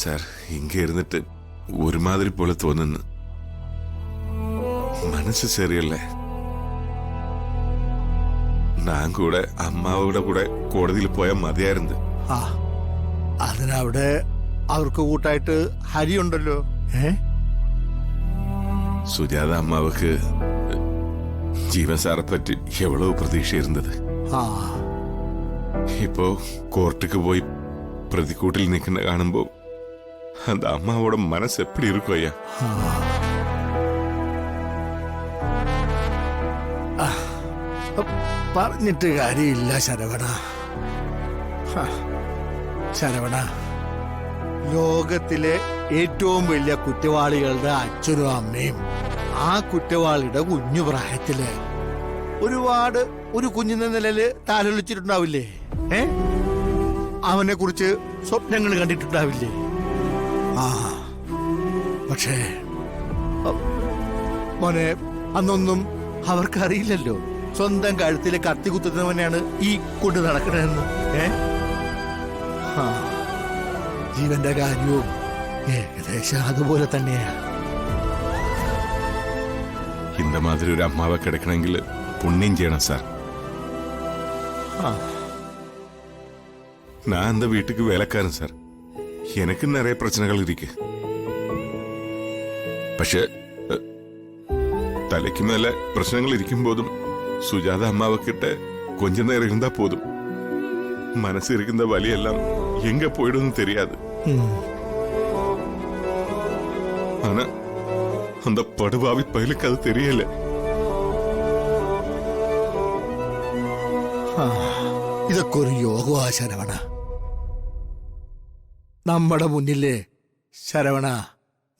Sir இங்க இருந்துட்டு ஒரு மாதிரி போல தோணுன்னு മനസ്സ് ശരിയല്ലേ ഞാൻ കൂടെ അമ്മാവുടെ കൂടെ കോടതിയിൽ പോയാൽ മതിയായിരുന്നു അതിനവിടെ അവർക്ക് കൂട്ടായിട്ട് ഹരി ഉണ്ടല്ലോ സുജാത അമ്മാവക്ക് ജീവൻ സാറെ പറ്റി എവ്വളവ് പ്രതീക്ഷയിരുന്നത് ഇപ്പോ കോർട്ടുക്ക് പോയി പ്രതിക്കൂട്ടിൽ നിൽക്കുന്ന കാണുമ്പോ அந்த அம்மாவோட மனசு எப்படி இருக்கும் ஐயா പറഞ്ഞിട്ട് കാര്യമില്ല ശരവണ. ശരവണ, ലോകത്തിലെ ഏറ്റവും വലിയ കുറ്റവാളികളുടെ അച്ഛനും അമ്മയും ആ കുറ്റവാളിയുടെ കുഞ്ഞു പ്രായത്തില് ഒരുപാട് ഒരു കുഞ്ഞിന്റെ നിലയില് താലോലിച്ചിട്ടുണ്ടാവില്ലേ? അവനെ കുറിച്ച് സ്വപ്നങ്ങൾ കണ്ടിട്ടുണ്ടാവില്ലേ? പക്ഷേ മോനെ, അന്നൊന്നും അവർക്കറിയില്ലല്ലോ സ്വന്തം കഴുത്തിലെ കത്തി കുത്തുന്നവനെയാണ് ഈ കൊണ്ട് നടക്കണമെന്ന്. ജീവന്റെ കാര്യവും ഏകദേശം അതുപോലെ തന്നെയാ. இந்த மாதிரி ஒரு அம்மாவை கிடைக்கണമെങ്കിൽ புண்ணியம் செய்யணும் சார். நான் அந்த வீட்டுக்கு வேலைக்காரன் சார். எனக்கு நிறைய பிரச்சனைகள் இருக்கு. പക്ഷേ തലയ്ക്ക് മേലെ പ്രശ്നങ്ങൾ ഇരിക്കുമ്പോഴും സുജാത അമ്മാവക്കിட்ட கொஞ்ச நேரம் இருந்தா போதும். மனசு இருக்கின்ற வலியெல்லாம் எங்க போயிடும் தெரியாது. ஆனா அந்த படுபாவி பயலுக்கு அது தெரியல. ഇതൊക്കെ ഒരു യോഗമാ ശരവണ. നമ്മുടെ മുന്നില് ശരവണ,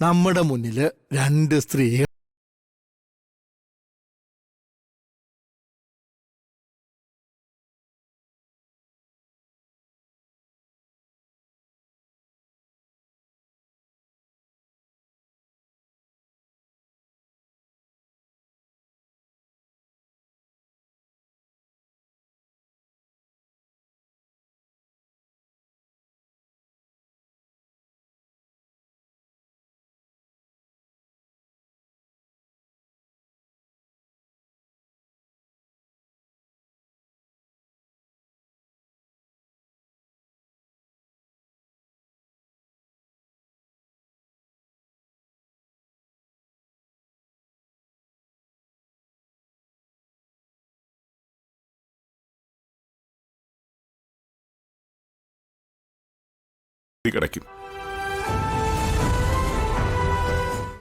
നമ്മുടെ മുന്നില് രണ്ട് സ്ത്രീകൾ കിടക്കും.